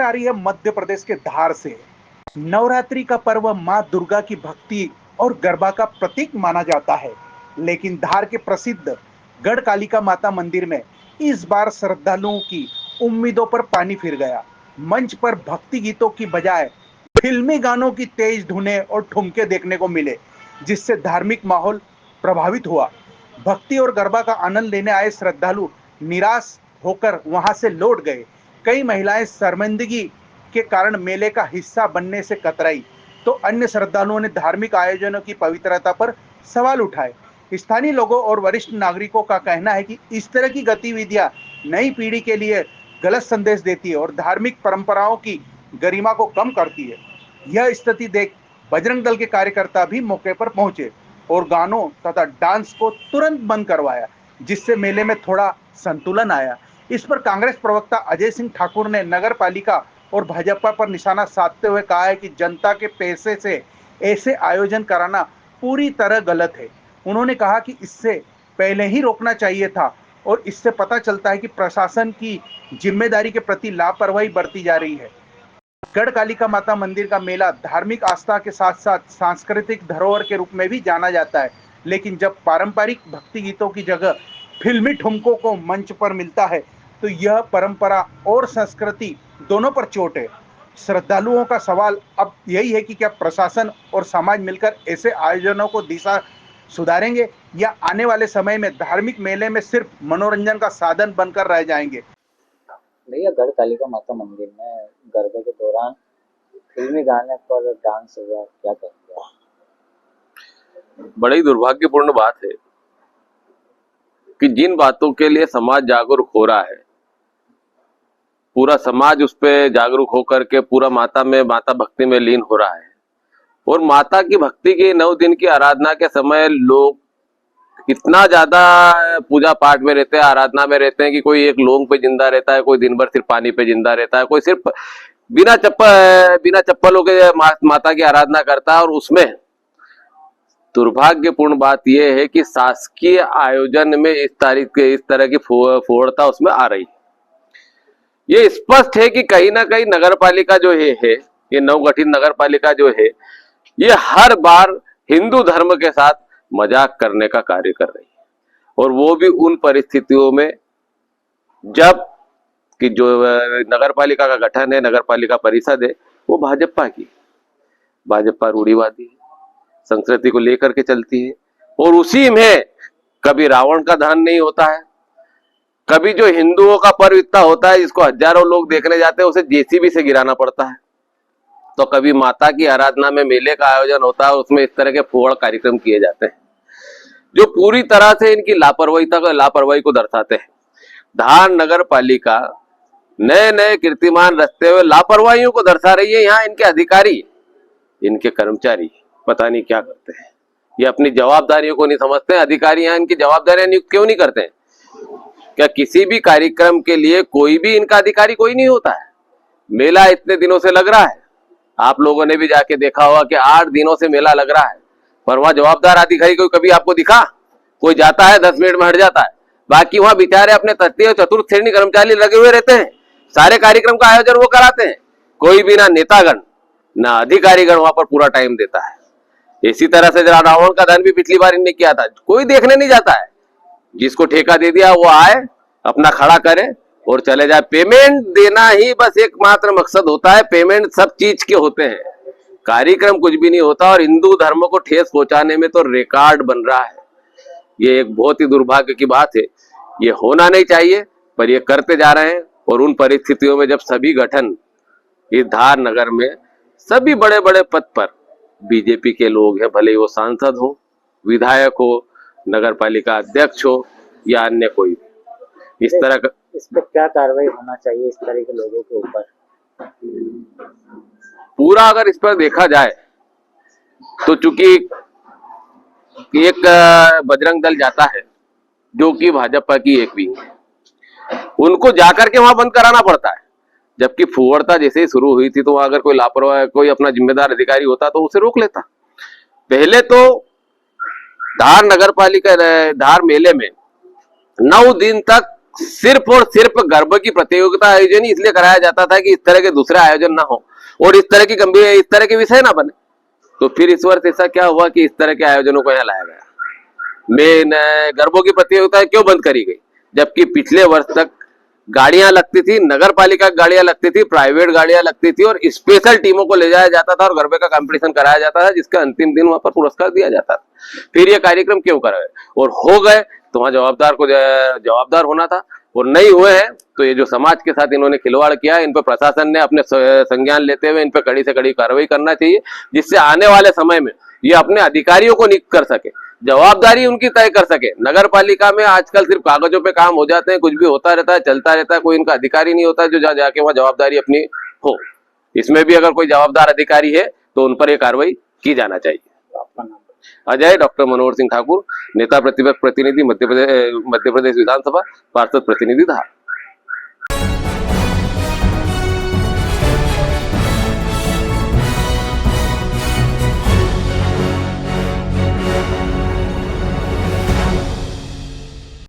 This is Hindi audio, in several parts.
आ रही है मध्य प्रदेश के धार से। नवरात्रि का पर्व मां दुर्गा की भक्ति और गरबा का प्रतीक माना जाता है, लेकिन धार के प्रसिद्ध गढ़ कालिका माता मंदिर में इस बार श्रद्धालुओं की उम्मीदों पर पानी फिर गया। मंच पर भक्ति गीतों की बजाय फिल्मी गानों की तेज धुनें और ठुमके देखने को मिले, जिससे धार्मिक माहौल प्रभावित हुआ। भक्ति और गरबा का आनंद लेने आए श्रद्धालु निराश होकर वहां से लौट गए। कई महिलाएं शर्मिंदगी के कारण मेले का हिस्सा बनने से कतराई, तो अन्य श्रद्धालुओं ने धार्मिक आयोजनों की पवित्रता पर सवाल उठाए। स्थानीय लोगों और वरिष्ठ नागरिकों का कहना है कि इस तरह की गतिविधियां नई पीढ़ी के लिए गलत संदेश देती है और धार्मिक परंपराओं की गरिमा को कम करती है। यह स्थिति देख बजरंग दल के कार्यकर्ता भी मौके पर पहुंचे और गानों तथा डांस को तुरंत बंद करवाया, जिससे मेले में थोड़ा संतुलन आया। इस पर कांग्रेस प्रवक्ता अजय सिंह ठाकुर ने नगर पालिका और भाजपा पर निशाना साधते हुए कहा है कि जनता के पैसे से ऐसे आयोजन कराना पूरी तरह गलत है। उन्होंने कहा कि इससे पहले ही रोकना चाहिए था और इससे पता चलता है कि प्रशासन की जिम्मेदारी के प्रति लापरवाही बरती जा रही है। गढ़ कालिका माता मंदिर का मेला धार्मिक आस्था के साथ साथ सांस्कृतिक धरोहर के रूप में भी जाना जाता है, लेकिन जब पारंपरिक भक्ति गीतों की जगह फिल्मी ठुमकों को मंच पर मिलता है तो यह परंपरा और संस्कृति दोनों पर चोट है। श्रद्धालुओं का सवाल अब यही है कि क्या प्रशासन और समाज मिलकर ऐसे आयोजनों को दिशा सुधारेंगे या आने वाले समय में धार्मिक मेले में सिर्फ मनोरंजन का साधन बनकर रह जाएंगे। भैया, गढ़ कालिका माता मंदिर में गरबे के दौरान फिल्मी गाने पर डांस हुआ, क्या कहेंगे आप? बड़ी दुर्भाग्यपूर्ण बात है कि जिन बातों के लिए समाज जागरूक हो रहा है, पूरा समाज उस पर जागरूक होकर के पूरा माता भक्ति में लीन हो रहा है और माता की भक्ति के 9 दिन की आराधना के समय लोग इतना ज्यादा पूजा पाठ में रहते हैं, आराधना में रहते हैं कि कोई एक लौंग पे जिंदा रहता है, कोई दिन भर सिर्फ पानी पे जिंदा रहता है, कोई सिर्फ बिना चप्पलों के माता की आराधना करता है। और उसमें दुर्भाग्यपूर्ण बात यह है कि शासकीय आयोजन में इस तरह की फोड़ता उसमें आ रही है। ये स्पष्ट है कि कहीं ना कहीं नगर पालिका जो है ये नवगठित नगर पालिका जो है, ये हर बार हिंदू धर्म के साथ मजाक करने का कार्य कर रही है, और वो भी उन परिस्थितियों में जब कि जो नगर पालिका का गठन है, नगर पालिका परिषद है, वो भाजपा रूढ़िवादी है, संस्कृति को लेकर के चलती है। और उसी में कभी रावण का दहन नहीं होता है, कभी जो हिंदुओं का पर्व इतना होता है जिसको हजारों लोग देखने जाते हैं उसे जेसीबी से गिराना पड़ता है, तो कभी माता की आराधना में मेले का आयोजन होता है, उसमें इस तरह के फोड़ कार्यक्रम किए जाते हैं जो पूरी तरह से इनकी लापरवाही को दर्शाते हैं। धार नगर पालिका नए नए कीर्तिमान रचते हुए लापरवाहियों को दर्शा रही है। यहाँ इनके अधिकारी, इनके कर्मचारी पता नहीं क्या करते हैं, ये अपनी जवाबदारियों को नहीं समझते हैं। अधिकारी यहाँ इनकी जवाबदारियां नियुक्त क्यों नहीं करते हैं? क्या किसी भी कार्यक्रम के लिए कोई भी इनका अधिकारी कोई नहीं होता है? मेला इतने दिनों से लग रहा है, आप लोगों ने भी जाके देखा होगा कि 8 दिनों से मेला लग रहा है, पर वहां जवाबदार अधिकारी कोई कभी आपको दिखा? कोई जाता है 10 मिनट में हट जाता है, बाकी वहां बेचारे अपने तृतीय चतुर्थ श्रेणी कर्मचारी लगे हुए रहते हैं, सारे कार्यक्रम का आयोजन वो कराते हैं। कोई भी ना नेतागण ना अधिकारीगण वहां पर पूरा टाइम देता है। इसी तरह से जरा रावण का दहन भी पिछली बार इनने किया था, कोई देखने नहीं जाता है। जिसको ठेका दे दिया वो आए, अपना खड़ा करे और चले जाए। पेमेंट देना ही बस एकमात्र मकसद होता है, पेमेंट सब चीज के होते हैं, कार्यक्रम कुछ भी नहीं होता। और हिंदू धर्म को ठेस पहुंचाने में तो रिकॉर्ड बन रहा है। ये एक बहुत ही दुर्भाग्य की बात है, ये होना नहीं चाहिए, पर ये करते जा रहे हैं। और उन परिस्थितियों में जब सभी गठन इस धार नगर में सभी बड़े बड़े पद पर बीजेपी के लोग हैं, भले ही वो सांसद हो, विधायक हो, नगर पालिका अध्यक्ष हो या अन्य कोई भी, इस तरह का इस पर क्या कार्रवाई होना चाहिए इस तरह के लोगों के ऊपर? पूरा अगर इस पर देखा जाए तो चूंकि एक बजरंग दल जाता है जो कि भाजपा की एक विंग है, उनको जाकर के वहां बंद कराना पड़ता है। जबकि फुहड़ता जैसे ही शुरू हुई थी तो वहां अगर कोई लापरवाह, कोई अपना जिम्मेदार अधिकारी होता तो उसे रोक लेता। पहले तो धार नगर पालिका धार मेले में 9 दिन तक सिर्फ और सिर्फ गर्भ की प्रतियोगिता आयोजन ही इसलिए कराया जाता था कि इस तरह के दूसरे आयोजन ना हो और इस तरह की गंभीर इस तरह के विषय ना बने। तो फिर इस वर्ष ऐसा क्या हुआ कि इस तरह के आयोजनों को यहाँ लाया गया। मेन गर्भों की प्रतियोगिता क्यों बंद करी गई, जबकि पिछले वर्ष तक गाड़ियां लगती थी, नगर पालिका की गाड़ियां लगती थी, प्राइवेट गाड़ियां लगती थी और स्पेशल टीमों को ले जाया जाता था और गरबे का कंपटीशन कराया जाता था, जिसका अंतिम दिन वहां पर पुरस्कार दिया जाता था। फिर ये कार्यक्रम क्यों कराए और हो गए तो वहां जवाबदार को जवाबदार होना था और नहीं हुए हैं तो ये जो समाज के साथ इन्होंने खिलवाड़ किया, इन पर प्रशासन ने अपने संज्ञान लेते हुए इन पर कड़ी से कड़ी कार्रवाई करना चाहिए, जिससे आने वाले समय में ये अपने अधिकारियों को नियुक्त कर सके, जवाबदारी उनकी तय कर सके। नगर पालिका में आजकल सिर्फ कागजों पे काम हो जाते हैं, कुछ भी होता रहता है, चलता रहता है, कोई इनका अधिकारी नहीं होता जो जाके वहां जवाबदारी अपनी हो। इसमें भी अगर कोई जवाबदार अधिकारी है तो उन पर यह कार्रवाई की जाना चाहिए। आपका नाम? अजय डॉक्टर मनोहर सिंह ठाकुर, नेता प्रतिपक्ष प्रतिनिधि मध्य प्रदेश विधानसभा, पार्षद प्रतिनिधि धार।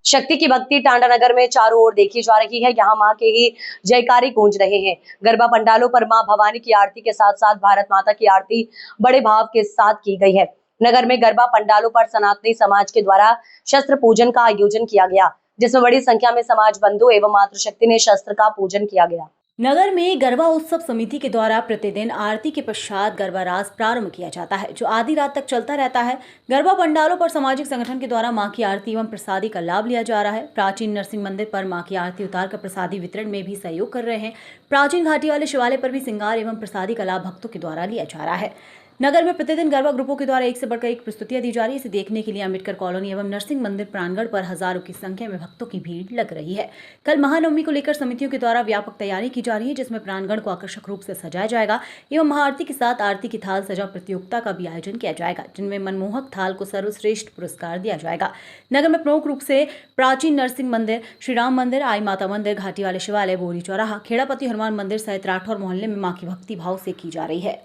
शक्ति की भक्ति टांडा नगर में चारों ओर देखी जा रही है। यहाँ मां के ही जयकारी गूंज रहे हैं। गरबा पंडालों पर मां भवानी की आरती के साथ साथ भारत माता की आरती बड़े भाव के साथ की गई है। नगर में गरबा पंडालों पर सनातनी समाज के द्वारा शस्त्र पूजन का आयोजन किया गया, जिसमें बड़ी संख्या में समाज बंधु एवं मातृशक्ति ने शस्त्र का पूजन किया गया। नगर में गरबा उत्सव समिति के द्वारा प्रतिदिन आरती के पश्चात गरबा रास प्रारंभ किया जाता है, जो आधी रात तक चलता रहता है। गरबा पंडालों पर सामाजिक संगठन के द्वारा मां की आरती एवं प्रसादी का लाभ लिया जा रहा है। प्राचीन नरसिंह मंदिर पर मां की आरती उतार कर प्रसादी वितरण में भी सहयोग कर रहे हैं। प्राचीन घाटी वाले शिवालय पर भी श्रृंगार एवं प्रसादी का लाभ भक्तों के द्वारा लिया जा रहा है। नगर में प्रतिदिन गरबा ग्रुपों के द्वारा एक से बढ़कर एक प्रस्तुतियां दी जा रही है। इसे देखने के लिए अम्बेडकर कॉलोनी एवं नरसिंह मंदिर प्रांगण पर हजारों की संख्या में भक्तों की भीड़ लग रही है। कल महानवमी को लेकर समितियों के द्वारा व्यापक तैयारी की जा रही है, जिसमें प्रांगण को आकर्षक रूप से सजाया जाएगा एवं महाआरती के साथ आरती की थाल सजा प्रतियोगिता का भी आयोजन किया जाएगा, जिनमें मनमोहक थाल को सर्वश्रेष्ठ पुरस्कार दिया जाएगा। नगर में प्रमुख रूप से प्राचीन नरसिंह मंदिर, श्री राम मंदिर, आई माता मंदिर, घाटी वाले शिवालय, बोरी चौराहा, खेड़ापति हनुमान मंदिर सहित राठौर मोहल्ले में मां की भक्ति भाव से की जा रही है।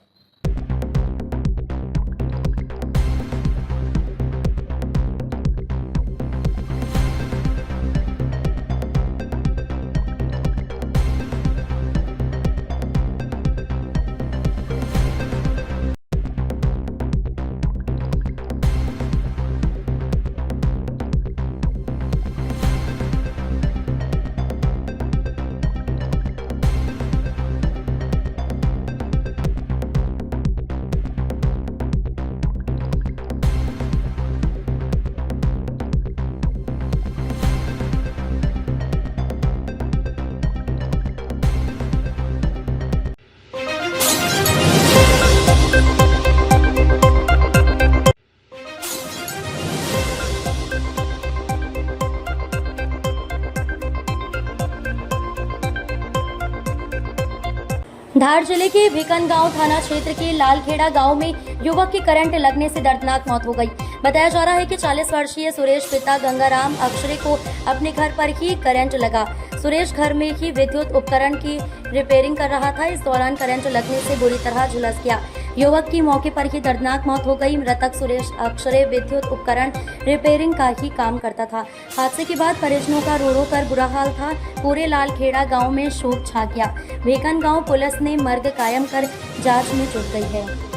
धार जिले के भिकनगांव थाना क्षेत्र के लालखेड़ा गांव में युवक की करंट लगने से दर्दनाक मौत हो गई। बताया जा रहा है कि 40 वर्षीय सुरेश पिता गंगाराम अक्षरे को अपने घर पर ही करंट लगा। सुरेश घर में ही विद्युत उपकरण की रिपेयरिंग कर रहा था। इस दौरान करंट लगने से बुरी तरह झुलस गया। युवक की मौके पर ही दर्दनाक मौत हो गई। मृतक सुरेश अक्षरे विद्युत उपकरण रिपेयरिंग का ही काम करता था। हादसे के बाद परिजनों का रो रो कर बुरा हाल था। पूरे लालखेड़ा गांव में शोक छा गया। भिकनगांव पुलिस ने मर्ग कायम कर जांच में जुट गई है।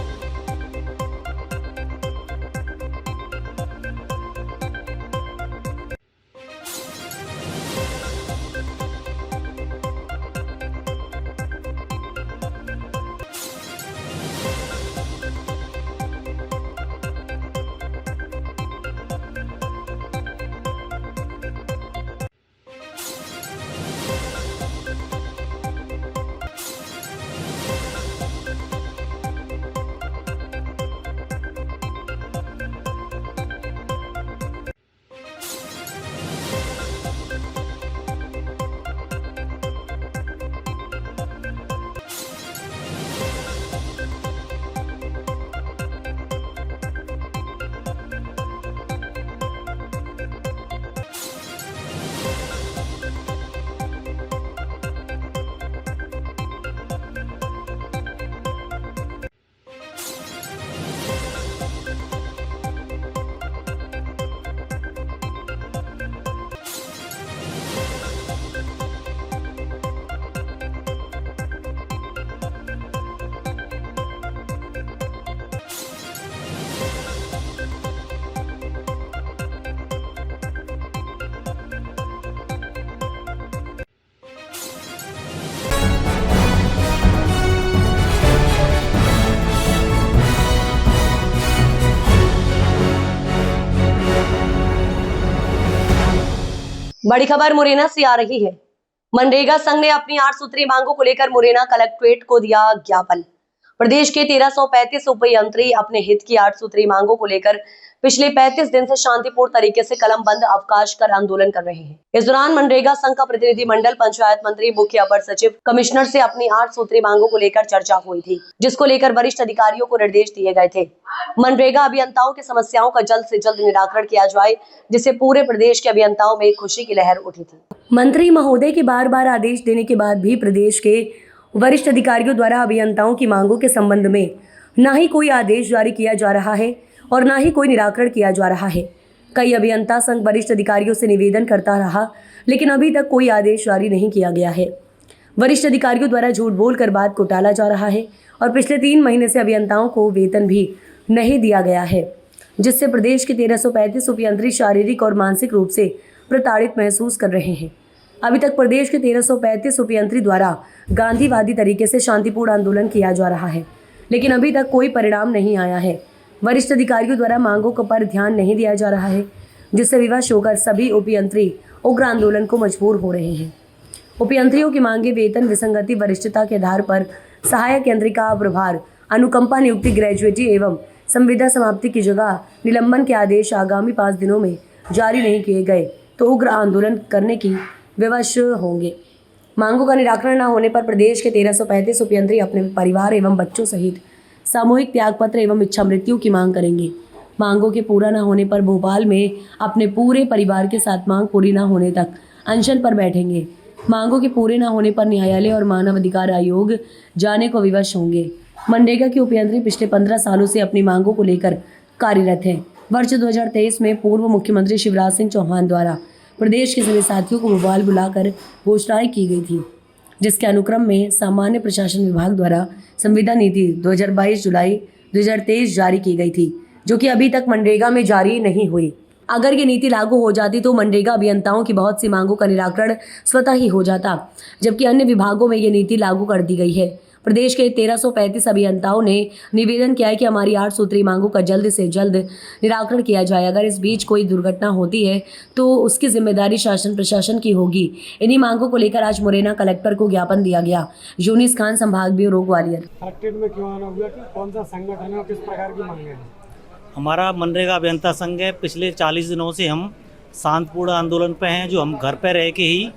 बड़ी खबर मुरैना से आ रही है। मनरेगा संघ ने अपनी 8 सूत्री मांगों को लेकर मुरैना कलेक्ट्रेट को दिया ज्ञापन। प्रदेश के 1335 उपयंत्री अपने हित की 8 सूत्री मांगों को लेकर पिछले 35 दिन से शांतिपूर्ण तरीके से कलम बंद अवकाश कर आंदोलन कर रहे हैं। इस दौरान मनरेगा संघ का प्रतिनिधि मंडल, पंचायत मंत्री, मुख्य अपर सचिव, कमिश्नर से अपनी 8 सूत्री मांगों को लेकर चर्चा हुई थी, जिसको लेकर वरिष्ठ अधिकारियों को निर्देश दिए गए थे। मनरेगा अभियंताओं की समस्याओं का जल्द से जल्द निराकरण किया जाए, जिससे पूरे प्रदेश के अभियंताओं में खुशी की लहर उठी थी। मंत्री महोदय के बार बार आदेश देने के बाद भी प्रदेश के वरिष्ठ अधिकारियों द्वारा अभियंताओं की मांगों के संबंध में न ही कोई आदेश जारी किया जा रहा है और न ही कोई निराकरण किया जा रहा है। कई अभियंता संघ वरिष्ठ अधिकारियों से निवेदन करता रहा, लेकिन अभी तक कोई आदेश जारी नहीं किया गया है। वरिष्ठ अधिकारियों द्वारा झूठ बोलकर बात को टाला जा रहा है और पिछले 3 महीने से अभियंताओं को वेतन भी नहीं दिया गया है, जिससे प्रदेश के 1335 उपयंत्री शारीरिक और मानसिक रूप से प्रताड़ित महसूस कर रहे हैं। अभी तक प्रदेश के 1335 उपयंत्री द्वारा गांधीवादी तरीके से शांतिपूर्ण आंदोलन किया जा रहा है, लेकिन अभी तक कोई परिणाम नहीं आया है। वरिष्ठ अधिकारियों द्वारा मांगों पर ध्यान नहीं दिया जा रहा है, जिससे विवश होकर सभी उपयंत्री उग्र आंदोलन को मजबूर हो रहे हैं। उपयंत्रियों की मांगे वेतन विसंगति, वरिष्ठता के आधार पर सहायक यंत्रिका प्रभार, अनुकंपा नियुक्ति, ग्रेजुएटी एवं संविदा समाप्ति की जगह निलंबन के आदेश आगामी 5 दिनों में जारी नहीं किए गए तो उग्र आंदोलन करने की विवश होंगे। मांगों का निराकरण न होने पर प्रदेश के 1335 उपयंत्री अपने परिवार एवं बच्चों सहित सामूहिक त्यागपत्र एवं इच्छा मृत्यु की मांग करेंगे। मांगों के पूरा न होने पर भोपाल में अपने पूरे परिवार के साथ मांग पूरी न होने तक अनशन पर बैठेंगे। मांगों के पूरे न होने पर न्यायालय और मानव अधिकार आयोग जाने को विवश होंगे। मनरेगा के उपयंत्री पिछले 15 सालों से अपनी मांगों को लेकर कार्यरत हैं। वर्ष 2023 में पूर्व मुख्यमंत्री शिवराज सिंह चौहान द्वारा प्रदेश के सभी साथियों को भोपाल बुलाकर घोषणाएं की गई थी, जिसके अनुक्रम में सामान्य प्रशासन विभाग द्वारा संविदा नीति 2022 जुलाई 2023 जारी की गई थी, जो कि अभी तक मनरेगा में जारी नहीं हुई। अगर ये नीति लागू हो जाती तो मनरेगा अभियंताओं की बहुत सी मांगों का निराकरण स्वतः ही हो जाता, जबकि अन्य विभागों में ये नीति लागू कर दी गई है। प्रदेश के 1335 अभियंताओं ने निवेदन किया है कि हमारी 8 सूत्री मांगों का जल्द से जल्द निराकरण किया जाए। अगर इस बीच कोई दुर्घटना होती है तो उसकी जिम्मेदारी शासन प्रशासन की होगी। इन्हीं मांगों को लेकर आज मुरैना कलेक्टर को ज्ञापन दिया गया। यूनिस खान, संभाग ब्यूरो ग्वालियर। कलेक्ट्रेट में क्यों आना हुआ, कौन सा संगठन है और किस प्रकार की मांगे हैं? हमारा मनरेगा अभियंता संघ है। पिछले 40 दिनों से हम शांतिपूर्ण आंदोलन पे हैं, जो हम घर पे रह के ही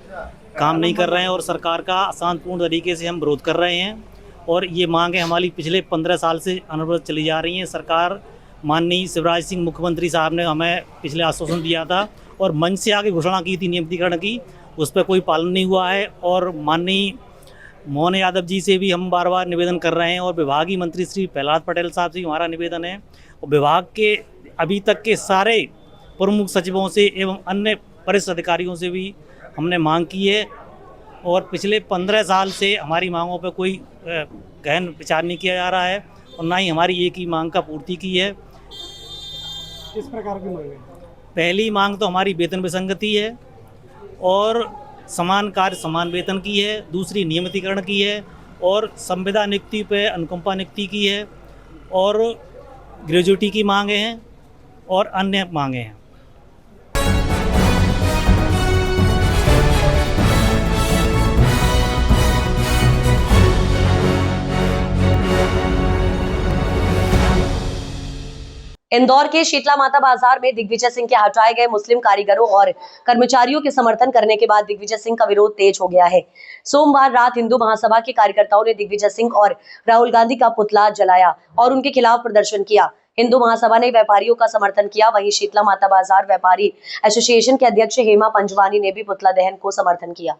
काम नहीं कर रहे हैं और सरकार का शांतिपूर्ण तरीके से हम विरोध कर रहे हैं। और ये मांगें हमारी पिछले 15 साल से अनवरत चली जा रही हैं। सरकार, माननीय शिवराज सिंह मुख्यमंत्री साहब ने हमें पिछले आश्वासन दिया था और मंच से आगे घोषणा की थी नियमितीकरण की, उस पर कोई पालन नहीं हुआ है। और माननीय मोहन यादव जी से भी हम बार बार निवेदन कर रहे हैं और विभागीय मंत्री श्री प्रहलाद पटेल साहब से हमारा निवेदन है और विभाग के अभी तक के सारे प्रमुख सचिवों से एवं अन्य वरिष्ठ अधिकारियों से भी हमने मांग की है। और पिछले 15 साल से हमारी मांगों पर कोई गहन विचार नहीं किया जा रहा है और ना ही हमारी एक ही मांग का पूर्ति की है। किस प्रकार की मांगे? पहली मांग तो हमारी वेतन विसंगति है और समान कार्य समान वेतन की है। दूसरी नियमितीकरण की है और संविदा नियुक्ति पे अनुकंपा नियुक्ति की है और ग्रेजुएटी की मांगे हैं और अन्य मांगे हैं। इंदौर के शीतला माता बाजार में दिग्विजय सिंह के हटाए गए मुस्लिम कारीगरों और कर्मचारियों के समर्थन करने के बाद दिग्विजय सिंह का विरोध तेज हो गया है। सोमवार रात हिंदू महासभा के कार्यकर्ताओं ने दिग्विजय सिंह और राहुल गांधी का पुतला जलाया और उनके खिलाफ प्रदर्शन किया। हिंदू महासभा ने व्यापारियों का समर्थन किया, वहीं शीतला माता बाजार व्यापारी एसोसिएशन के अध्यक्ष हेमा पंजवानी ने भी पुतला दहन को समर्थन किया।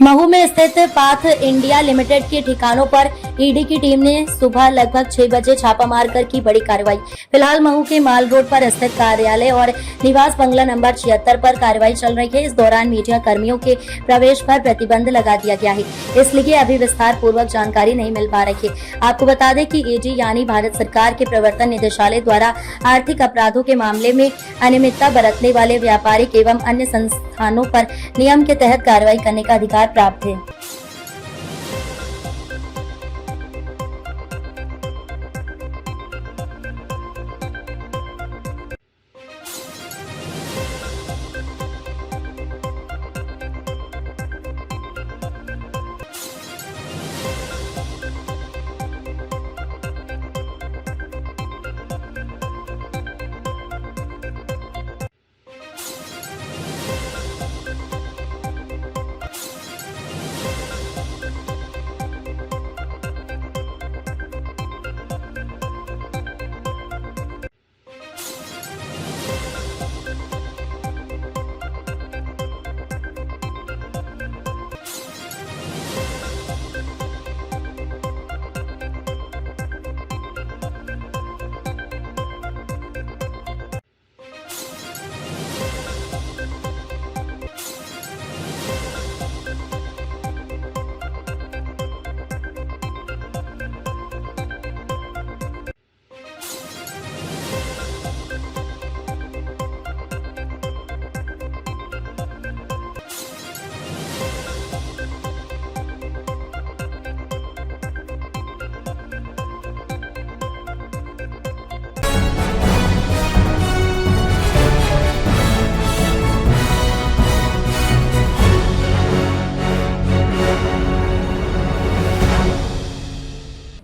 महू में स्थित पाथ इंडिया लिमिटेड के ठिकानों पर ईडी की टीम ने सुबह लगभग 6 बजे छापा मारकर की बड़ी कार्रवाई। फिलहाल महू के माल रोड पर स्थित कार्यालय और निवास बंगला नंबर 76 पर कार्रवाई चल रही है। इस दौरान मीडिया कर्मियों के प्रवेश पर प्रतिबंध लगा दिया गया है, इसलिए अभी विस्तार पूर्वक जानकारी नहीं मिल पा रही है। आपको बता दें कि एजी यानी भारत सरकार के प्रवर्तन निदेशालय द्वारा आर्थिक अपराधों के मामले में अनियमितता बरतने वाले व्यापारिक एवं अन्य संस्थानों पर नियम के तहत कार्रवाई करने का अधिकार प्राप्त है।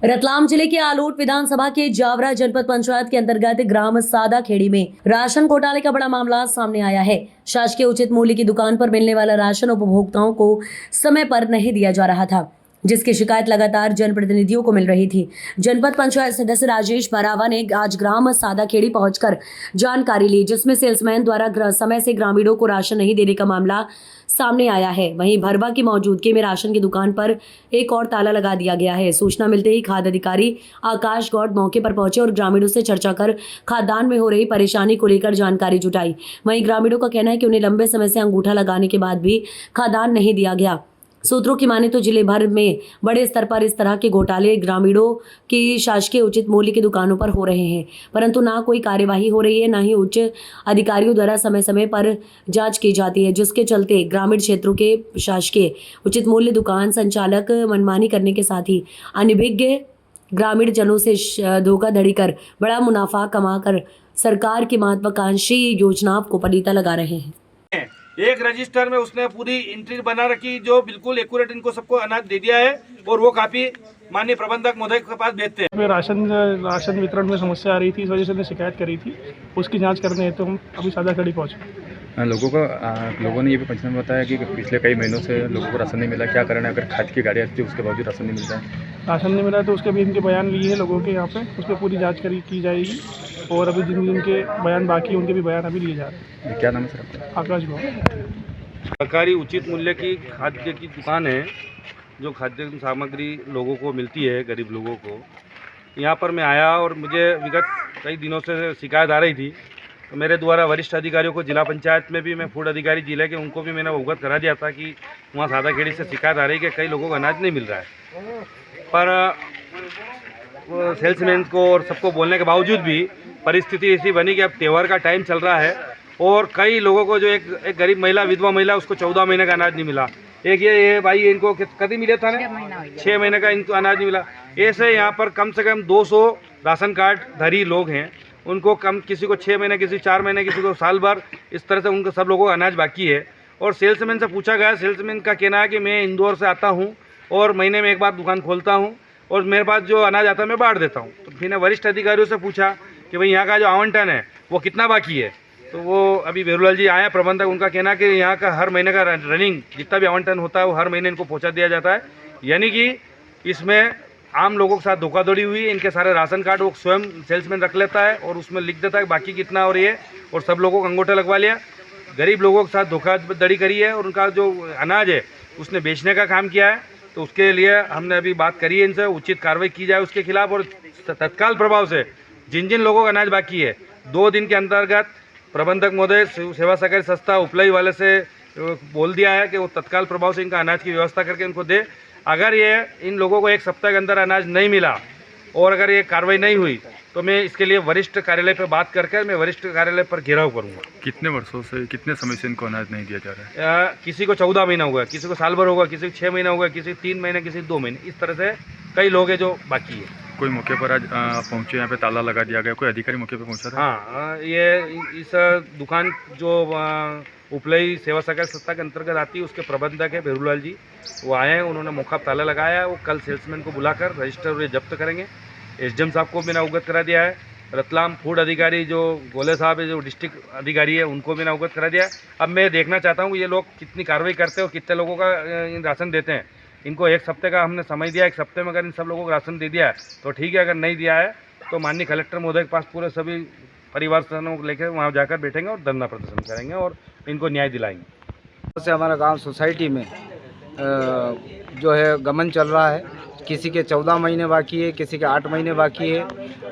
रतलाम जिले के आलोट विधानसभा के जावरा जनपद पंचायत के अंतर्गत ग्राम सादा खेड़ी में राशन घोटाले का बड़ा मामला सामने आया है। शासकीय उचित मूल्य की दुकान पर मिलने वाला राशन उपभोक्ताओं को समय पर नहीं दिया जा रहा था, जिसकी शिकायत लगातार जनप्रतिनिधियों को मिल रही थी। जनपद पंचायत सदस्य राजेश भरावा ने आज ग्राम सादा खेड़ी पहुंचकर जानकारी ली, जिसमें सेल्समैन द्वारा समय से ग्रामीणों को राशन नहीं देने का मामला सामने आया है। वहीं भरवा की मौजूदगी में राशन की दुकान पर एक और ताला लगा दिया गया है। सूचना मिलते ही खाद्य अधिकारी आकाश गौड़ मौके पर पहुंचे और ग्रामीणों से चर्चा कर खाद्यान्न में हो रही परेशानी को लेकर जानकारी जुटाई। वहीं ग्रामीणों का कहना है कि उन्हें लंबे समय से अंगूठा लगाने के बाद भी खाद्यान्न नहीं दिया गया। सूत्रों की माने तो जिले भर में बड़े स्तर पर इस तरह के घोटाले ग्रामीणों की शासकीय उचित मूल्य की दुकानों पर हो रहे हैं, परंतु ना कोई कार्यवाही हो रही है, ना ही उच्च अधिकारियों द्वारा समय समय पर जांच की जाती है, जिसके चलते ग्रामीण क्षेत्रों के शासकीय उचित मूल्य दुकान संचालक मनमानी करने के साथ ही अनभिज्ञ ग्रामीण जनों से धोखाधड़ी कर बड़ा मुनाफा कमाकर सरकार की महत्वाकांक्षी योजनाओं को पलीता लगा रहे हैं। एक रजिस्टर में उसने पूरी एंट्री बना रखी जो बिल्कुल एक्यूरेट इनको सबको अनाज दे दिया है और वो काफी माननीय प्रबंधक महोदय के पास भेजते हैं। राशन वितरण में समस्या आ रही थी, इस वजह से मैंने शिकायत करी थी। उसकी जांच करने हेतु हम अभी सादा खेड़ी पहुँचे। लोगों ने ये भी पंचनामे बताया कि पिछले कई महीनों से लोगों को राशन नहीं मिला। क्या कारण है? अगर खाद की गाड़ी आती है उसके बावजूद राशन नहीं मिलता है। राशन नहीं मिला तो उसके भी इनके बयान लिए हैं लोगों के यहाँ पे, उस पर पूरी जाँच की जाएगी और अभी जिनके बयान बाकी हैं उनके भी बयान अभी लिए जा रहे हैं। क्या नाम है सर आपका? आकाश गौड़। सरकारी उचित मूल्य की खाद्य की दुकान है जो खाद्य सामग्री लोगों को मिलती है, गरीब लोगों को। यहाँ पर मैं आया और मुझे विगत कई दिनों से शिकायत आ रही थी, तो मेरे द्वारा वरिष्ठ अधिकारियों को जिला पंचायत में भी मैं फूड अधिकारी जिले के उनको भी मैंने अवगत करा दिया था कि वहाँ सादा खेड़ी से शिकायत आ रही है कि कई लोगों को अनाज नहीं मिल रहा है। पर सेल्समैन को और सबको बोलने के बावजूद भी परिस्थिति ऐसी बनी कि अब त्यौहार का टाइम चल रहा है और कई लोगों को जो एक गरीब महिला, विधवा महिला, उसको 14 महीने का अनाज नहीं मिला। एक ये भाई इनको कभी मिले था ना, 6 महीने का इनको अनाज नहीं मिला। ऐसे यहाँ पर कम से कम 200 राशन कार्ड धारी लोग हैं, उनको कम किसी को 6 महीने, किसी 4 महीने, किसी को साल भर, इस तरह से उनको सब लोगों का अनाज बाकी है। और सेल्समैन से पूछा गया, सेल्समैन का कहना है कि मैं इंदौर से आता हूँ और महीने में एक बार दुकान खोलता हूँ और मेरे पास जो अनाज आता है मैं बांट देता हूँ। तो फिर ने वरिष्ठ अधिकारियों से पूछा कि भाई यहाँ का जो आवंटन है वो कितना बाकी है, तो वो अभी बेरूलाल जी आए प्रबंधक, उनका कहना है कि यहाँ का हर महीने का रनिंग जितना भी आवंटन होता है वो हर महीने इनको पहुँचा दिया जाता है। यानी कि इसमें आम लोगों के साथ धोखाधड़ी हुई। इनके सारे राशन कार्ड वो स्वयं सेल्समैन रख लेता है और उसमें लिख देता है बाकी कितना और ये, और सब लोगों को अंगूठा लगवा लिया। गरीब लोगों के साथ धोखाधड़ी करी है और उनका जो अनाज है उसने बेचने का काम किया है। तो उसके लिए हमने अभी बात करी है इनसे, उचित कार्रवाई की जाए उसके खिलाफ और तत्काल प्रभाव से जिन जिन लोगों का अनाज बाकी है 2 दिन के अंतर्गत प्रबंधक महोदय सेवा सहकारी संस्था उपलाई वाले से बोल दिया है कि वो तत्काल प्रभाव से इनका अनाज की व्यवस्था करके इनको दे। अगर ये इन लोगों को 1 सप्ताह के अंदर अनाज नहीं मिला और अगर ये कार्रवाई नहीं हुई तो मैं इसके लिए वरिष्ठ कार्यालय पर बात करके मैं वरिष्ठ कार्यालय पर घेराव करूंगा। कितने वर्षों से, कितने समय से इनको अनाज नहीं दिया जा रहा है? किसी को 14 महीना हुआ, किसी को साल भर होगा, किसी को 6 महीना हुआ, किसी को 3 महीने, किसी को 2 महीने, इस तरह से कई लोग हैं जो बाकी है। कोई मौके पर आज पहुंचे, यहाँ पे ताला लगा दिया गया, कोई अधिकारी मौके पे पहुंचा था? हाँ, ये इस दुकान जो उपलई सेवा सहकारी संस्था के अंतर्गत आती है उसके प्रबंधक है भेरूलाल जी, वो आए हैं, उन्होंने मौका पर ताला लगाया है। वो कल सेल्समैन को बुलाकर रजिस्टर ये जब्त करेंगे। एसडीएम साहब को मैंने अवगत करा दिया है। रतलाम फूड अधिकारी जो गोले साहब है, जो डिस्ट्रिक्ट अधिकारी है, उनको मैंने अवगत करा दिया है। अब मैं देखना चाहता हूँ ये लोग कितनी कार्रवाई करते हैं और कितने लोगों का राशन देते हैं। इनको 1 सप्ते का हमने समय दिया, 1 सप्ते में अगर इन सब लोगों को राशन दे दिया है तो ठीक है, अगर नहीं दिया है तो माननीय कलेक्टर महोदय के पास पूरे सभी परिवार जनों को लेकर वहाँ जाकर बैठेंगे और धरना प्रदर्शन करेंगे और इनको न्याय दिलाएंगे। से हमारा गांव सोसाइटी में जो है गमन चल रहा है, किसी के 14 महीने बाकी है, किसी के 8 महीने बाकी है,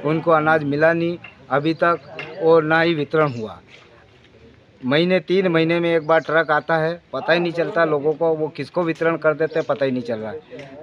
उनको अनाज मिला नहीं अभी तक और ना ही वितरण हुआ। 3 महीने में एक बार ट्रक आता है, पता ही नहीं चलता लोगों को वो किसको वितरण कर देते हैं, पता ही नहीं चल रहा है।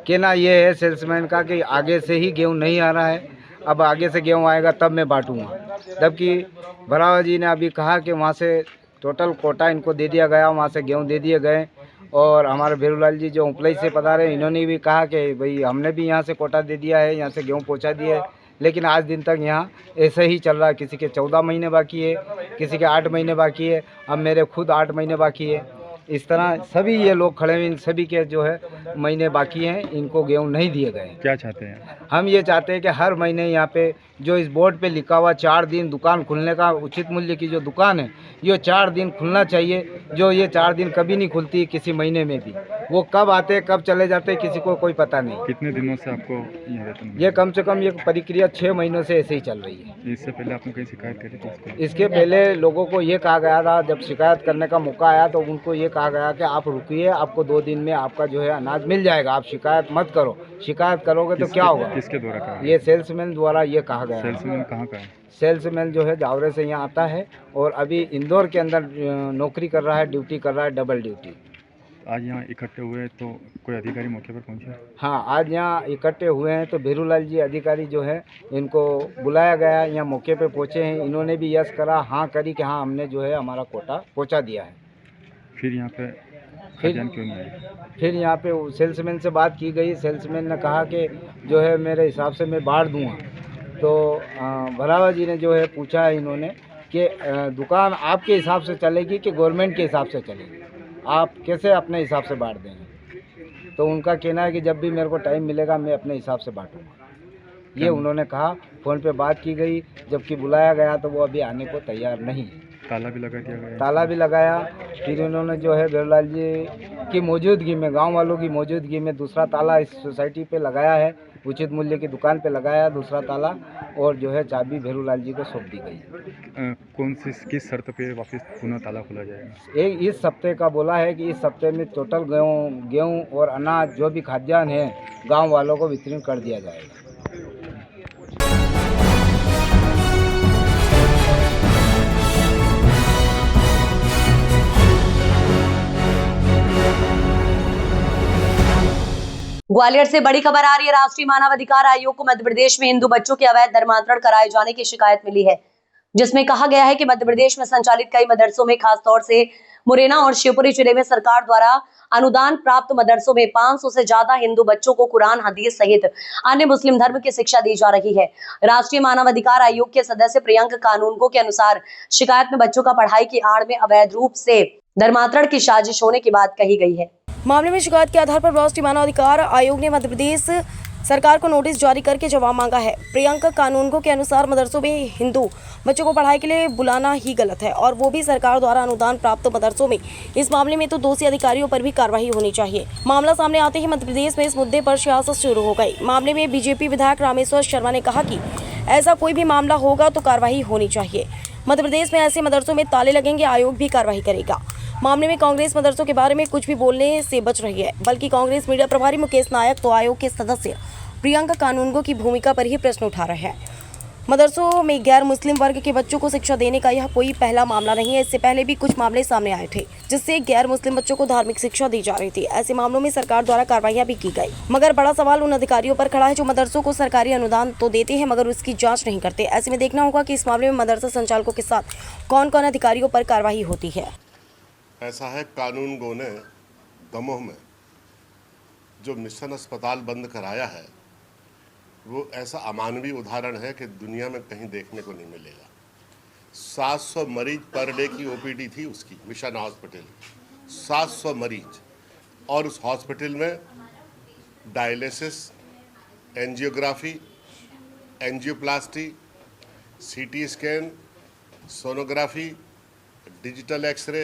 कहना ये है सेल्समैन का कि आगे से ही गेहूँ नहीं आ रहा है, अब आगे से गेहूँ आएगा तब मैं बांटूँगा। जबकि भरावा जी ने अभी कहा कि वहाँ से टोटल कोटा इनको दे दिया गया, वहाँ से गेहूँ दे दिए गए। और हमारे भेरूलाल जी जो उपलई से पधारे हैं, इन्होंने भी कहा कि भाई हमने भी यहाँ से कोटा दे दिया है, यहाँ से गेहूँ पहुँचा दिया है। लेकिन आज दिन तक यहाँ ऐसे ही चल रहा है, किसी के 14 महीने बाकी है, किसी के 8 महीने बाकी है, अब मेरे खुद 8 महीने बाकी है। इस तरह सभी ये लोग खड़े हुए, इन सभी के जो है महीने बाकी हैं, इनको गेहूँ नहीं दिए गए। क्या चाहते हैं? हम ये चाहते हैं कि हर महीने यहाँ पे जो इस बोर्ड पे लिखा हुआ 4 दिन दुकान खुलने का, उचित मूल्य की जो दुकान है ये 4 दिन खुलना चाहिए। जो ये 4 दिन कभी नहीं खुलती किसी महीने में भी, वो कब आते कब चले जाते किसी को कोई पता नहीं। कितने दिनों से आपको ये वेतन? ये कम से कम ये प्रक्रिया 6 महीनों से ऐसे ही चल रही है। इससे पहले आपने कहीं शिकायत करी थी? इसके पहले लोगों को ये कहा गया था, जब शिकायत करने का मौका आया तो उनको ये कहा गया कि आप रुकिए, आपको 2 दिन में आपका जो है अनाज मिल जाएगा, आप शिकायत मत करो। शिकायत करोगे तो क्या होगा? किसके द्वारा कहा? ये सेल्समैन द्वारा ये कहा गया। सेल्समैन कहाँ का है? सेल्समैन जो है जावरे से यहाँ आता है और अभी इंदौर के अंदर नौकरी कर रहा है, ड्यूटी कर रहा है, डबल ड्यूटी। आज यहाँ इकट्ठे हुए तो कोई अधिकारी मौके पर पहुँचे? हाँ, आज यहाँ इकट्ठे हुए हैं तो भेरूलाल जी अधिकारी जो है इनको बुलाया गया, यहाँ मौके पे पहुँचे हैं। इन्होंने भी यस करा, हाँ करी कि हाँ हमने जो है हमारा कोटा पहुँचा दिया है। फिर यहाँ पे खजान क्यों नहीं आए? फिर यहाँ पे सेल्समैन से बात की गई, सेल्समैन ने कहा कि जो है मेरे हिसाब से मैं बांट दूँगा। तो भरावा जी ने जो है पूछा है इन्होंने कि दुकान आपके हिसाब से चलेगी कि गवर्नमेंट के हिसाब से चलेगी, आप कैसे अपने हिसाब से बांट देंगे? तो उनका कहना है कि जब भी मेरे को टाइम मिलेगा मैं अपने हिसाब से बांटूंगा, ये उन्होंने कहा। फ़ोन पे बात की गई, जबकि बुलाया गया तो वो अभी आने को तैयार नहीं है। ताला भी लगा दिया गया? ताला भी लगाया। फिर उन्होंने जो है भेरूलाल जी की मौजूदगी में, गांव वालों की मौजूदगी में दूसरा ताला इस सोसाइटी पे लगाया है, उचित मूल्य की दुकान पे लगाया दूसरा ताला, और जो है चाबी भेरूलाल जी को सौंप दी गई। कौन सी किस शर्त पे वापस पुनः ताला खुला जाएगा? इस हफ्ते का बोला है कि इस हफ्ते में टोटल गेहूँ और अनाज जो भी खाद्यान्न है गाँव वालों को वितरण कर दिया जाएगा। ग्वालियर से बड़ी खबर आ रही है। राष्ट्रीय मानवाधिकार आयोग को मध्य प्रदेश में हिंदू बच्चों के अवैध धर्मांतरण कराए जाने की शिकायत मिली है, जिसमें कहा गया है कि मध्य प्रदेश में संचालित कई मदरसों में, खासतौर से मुरैना और शिवपुरी जिले में सरकार द्वारा अनुदान प्राप्त मदरसों में 500 से ज्यादा हिंदू बच्चों को कुरान, हदीस सहित अन्य मुस्लिम धर्म की शिक्षा दी जा रही है। राष्ट्रीय मानवाधिकार आयोग के सदस्य प्रियंक कानूनगो के अनुसार शिकायत में बच्चों का पढ़ाई की आड़ में अवैध रूप से धर्मांतरण की साजिश होने की बात कही गई है। मामले में शिकायत के आधार पर राष्ट्रीय मानवाधिकार आयोग ने मध्य प्रदेश सरकार को नोटिस जारी करके जवाब मांगा है। प्रियंक कानूनगो के अनुसार मदरसों में हिंदू बच्चों को पढ़ाई के लिए बुलाना ही गलत है, और वो भी सरकार द्वारा अनुदान प्राप्त मदरसों में। इस मामले में तो दोषी अधिकारियों पर भी कार्रवाई होनी चाहिए। मामला सामने आते ही मध्य प्रदेश में इस मुद्दे पर सियासत शुरू हो गई। मामले में बीजेपी विधायक रामेश्वर शर्मा ने कहा कि ऐसा कोई भी मामला होगा तो कार्रवाई होनी चाहिए। मध्य प्रदेश में ऐसे मदरसों में ताले लगेंगे, आयोग भी कार्रवाई करेगा। मामले में कांग्रेस मदरसों के बारे में कुछ भी बोलने से बच रही है, बल्कि कांग्रेस मीडिया प्रभारी मुकेश नायक तो आयोग के सदस्य प्रियंका कानूनगो की भूमिका पर ही प्रश्न उठा रहे हैं। मदरसों में गैर मुस्लिम वर्ग के बच्चों को शिक्षा देने का यह कोई पहला मामला नहीं है। इससे पहले भी कुछ मामले सामने आए थे जिससे गैर मुस्लिम बच्चों को धार्मिक शिक्षा दी जा रही थी। ऐसे मामलों में सरकार द्वारा कार्रवाइयां भी की गई, मगर बड़ा सवाल उन अधिकारियों पर खड़ा है जो मदरसों को सरकारी अनुदान तो देते हैं मगर उसकी जाँच नहीं करते। ऐसे में देखना होगा कि इस मामले में मदरसा संचालकों के साथ कौन कौन अधिकारियों पर कार्रवाई होती है। ऐसा है, कानूनगो ने दमोह में जो मिशन अस्पताल बंद कराया है वो ऐसा अमानवीय उदाहरण है कि दुनिया में कहीं देखने को नहीं मिलेगा। 700 मरीज पर डे की ओपीडी थी उसकी, मिशन हॉस्पिटल 700 मरीज, और उस हॉस्पिटल में dialysis, angiography, angioplasty, CT scan, sonography, digital x-ray,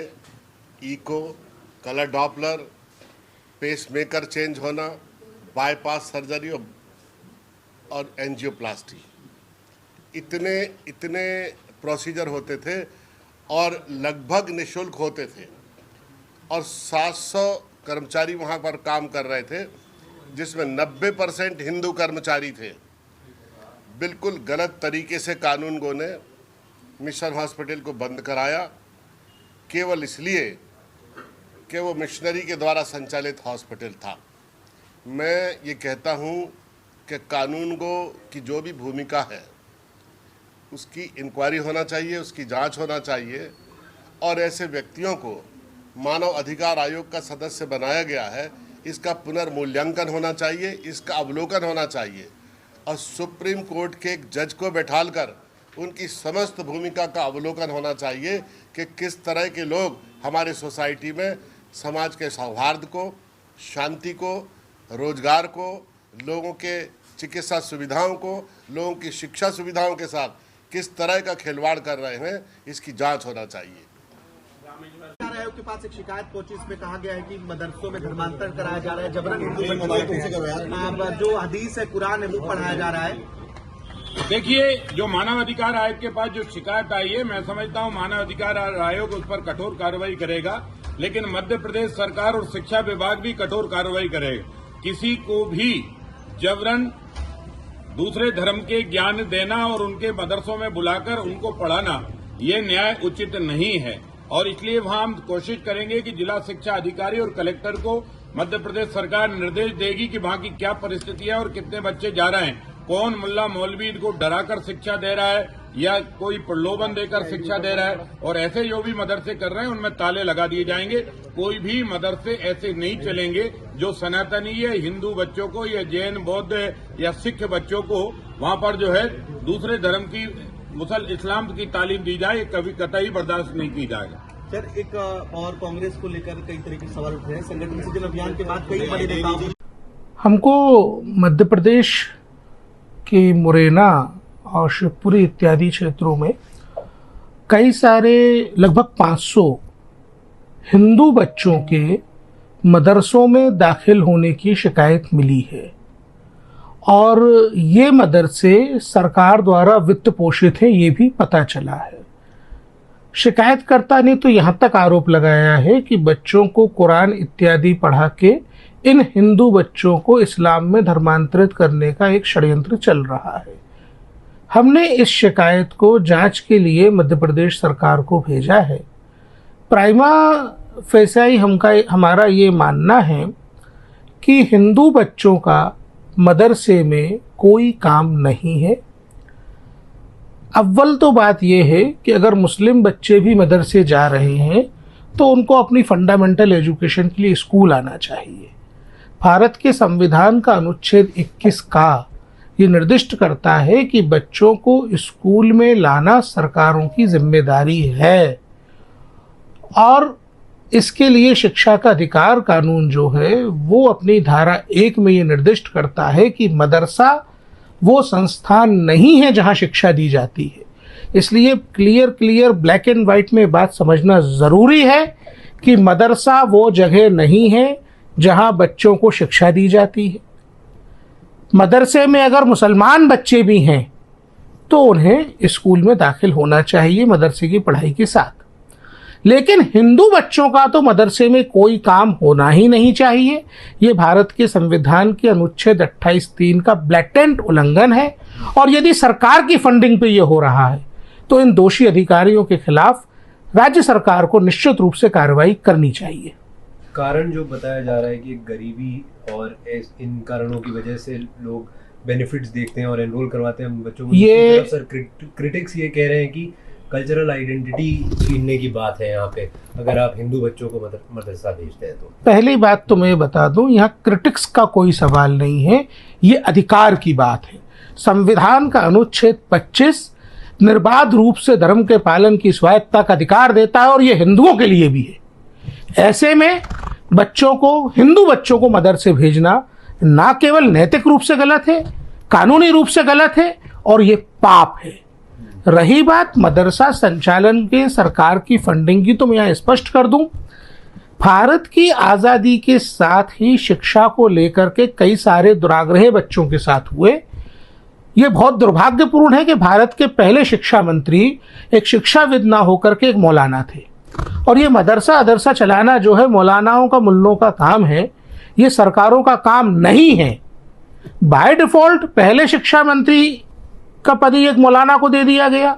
echo, colour Doppler, pacemaker change होना, बाईपास सर्जरी और एंजियोप्लास्टी, इतने प्रोसीजर होते थे और लगभग निःशुल्क होते थे, और 700 कर्मचारी वहाँ पर काम कर रहे थे जिसमें 90% हिंदू कर्मचारी थे। बिल्कुल गलत तरीके से कानूनगो ने मिशन हॉस्पिटल को बंद कराया, केवल इसलिए कि वो मिशनरी के द्वारा संचालित हॉस्पिटल था। मैं ये कहता हूँ कि कानूनगो की जो भी भूमिका है उसकी इंक्वायरी होना चाहिए, उसकी जांच होना चाहिए, और ऐसे व्यक्तियों को मानव अधिकार आयोग का सदस्य बनाया गया है, इसका पुनर्मूल्यांकन होना चाहिए, इसका अवलोकन होना चाहिए, और सुप्रीम कोर्ट के एक जज को बैठालकर उनकी समस्त भूमिका का अवलोकन होना चाहिए कि किस तरह के लोग हमारे सोसाइटी में समाज के सौहार्द को, शांति को, रोजगार को, लोगों के चिकित्सा सुविधाओं को, लोगों की शिक्षा सुविधाओं के साथ किस तरह का खिलवाड़ कर रहे हैं, इसकी जांच होना चाहिए। आयोग के पास एक शिकायत पहुंची, इसमें कहा गया है कि मदरसों में धर्मांतरण कराया जा रहा है, जबरन हिंदू बच्चों जो हदीस है, कुरान है, वो पढ़ाया जा रहा है। देखिए, जो मानव अधिकार आयोग के पास जो शिकायत आई है, मैं समझता हूं मानव अधिकार आयोग उस पर कठोर कार्रवाई करेगा, लेकिन मध्य प्रदेश सरकार और शिक्षा विभाग भी कठोर कार्रवाई करेगा। किसी को भी जबरन दूसरे धर्म के ज्ञान देना और उनके मदरसों में बुलाकर उनको पढ़ाना, ये न्याय उचित नहीं है, और इसलिए वहां हम कोशिश करेंगे कि जिला शिक्षा अधिकारी और कलेक्टर को मध्य प्रदेश सरकार निर्देश देगी कि वहां की क्या परिस्थिति है और कितने बच्चे जा रहे हैं, कौन मुल्ला मौलवी को डराकर शिक्षा दे रहा है या कोई प्रलोभन देकर शिक्षा दे रहा है, और ऐसे जो भी मदरसे कर रहे हैं उनमें ताले लगा दिए जाएंगे। कोई भी मदरसे ऐसे नहीं चलेंगे जो सनातनी या हिंदू बच्चों को या जैन, बौद्ध या सिख बच्चों को वहां पर जो है दूसरे धर्म की इस्लाम की तालीम दी जाए, कभी कतई बर्दाश्त नहीं की जाएगा। सर, एक और कांग्रेस को लेकर कई तरह के सवाल उठ रहे हैं। संगठन सृजन अभियान के बाद कई बड़े नेताओं, हमको मध्य प्रदेश के मुरैना और शिवपुरी इत्यादि क्षेत्रों में कई सारे लगभग 500 हिंदू बच्चों के मदरसों में दाखिल होने की शिकायत मिली है, और ये मदरसे सरकार द्वारा वित्त पोषित हैं, ये भी पता चला है। शिकायतकर्ता ने तो यहाँ तक आरोप लगाया है कि बच्चों को कुरान इत्यादि पढ़ा के इन हिंदू बच्चों को इस्लाम में धर्मांतरित करने का एक षड्यंत्र चल रहा है। हमने इस शिकायत को जांच के लिए मध्य प्रदेश सरकार को भेजा है। प्राइमा फेसाई हमारा ये मानना है कि हिंदू बच्चों का मदरसे में कोई काम नहीं है। अव्वल तो बात यह है कि अगर मुस्लिम बच्चे भी मदरसे जा रहे हैं तो उनको अपनी फंडामेंटल एजुकेशन के लिए स्कूल आना चाहिए। भारत के संविधान का अनुच्छेद 21 का ये निर्दिष्ट करता है कि बच्चों को स्कूल में लाना सरकारों की जिम्मेदारी है, और इसके लिए शिक्षा का अधिकार कानून जो है वो अपनी धारा 1 में ये निर्दिष्ट करता है कि मदरसा वो संस्थान नहीं है जहां शिक्षा दी जाती है। इसलिए क्लियर ब्लैक एंड वाइट में बात समझना ज़रूरी है कि मदरसा वो जगह नहीं है जहां बच्चों को शिक्षा दी जाती है। मदरसे में अगर मुसलमान बच्चे भी हैं तो उन्हें स्कूल में दाखिल होना चाहिए मदरसे की पढ़ाई के साथ। लेकिन हिंदू बच्चों का तो मदरसे में कोई काम होना ही नहीं चाहिए। ये भारत के संविधान के अनुच्छेद 28(3) का ब्लैटेंट उल्लंघन है। और यदि सरकार की फंडिंग पे ये हो रहा है तो इन दोषी अधिकारियों के खिलाफ राज्य सरकार को निश्चित रूप से कार्रवाई करनी चाहिए। कारण जो बताया जा रहा है कि गरीबी और इन कारणों की वजह से लोग बेनिफिट्स देखते हैं और एनरोल करवाते हैं बच्चों को। ये सर क्रिटिक्स ये कह रहे हैं कि कल्चरल आइडेंटिटी छीनने की बात है यहाँ पे, अगर आप हिंदू बच्चों को मदरसा भेजते हैं तो। पहली बात तो मैं बता दूं, यहाँ क्रिटिक्स का कोई सवाल नहीं है, ये अधिकार की बात है। संविधान का अनुच्छेद 25 निर्बाध रूप से धर्म के पालन की स्वायत्तता का अधिकार देता है और ये हिंदुओं के लिए भी है। ऐसे में बच्चों को, हिंदू बच्चों को मदरसे भेजना ना केवल नैतिक रूप से गलत है, कानूनी रूप से गलत है और ये पाप है। रही बात मदरसा संचालन के सरकार की फंडिंग की, तो मैं यहाँ स्पष्ट कर दूं, भारत की आज़ादी के साथ ही शिक्षा को लेकर के कई सारे दुराग्रह बच्चों के साथ हुए। ये बहुत दुर्भाग्यपूर्ण है कि भारत के पहले शिक्षा मंत्री एक शिक्षाविद ना होकर के एक मौलाना थे। और ये मदरसा चलाना जो है मौलानाओं का, मुल्लों का काम है, ये सरकारों का काम नहीं है। बाय डिफॉल्ट पहले शिक्षा मंत्री का पद ही एक मौलाना को दे दिया गया,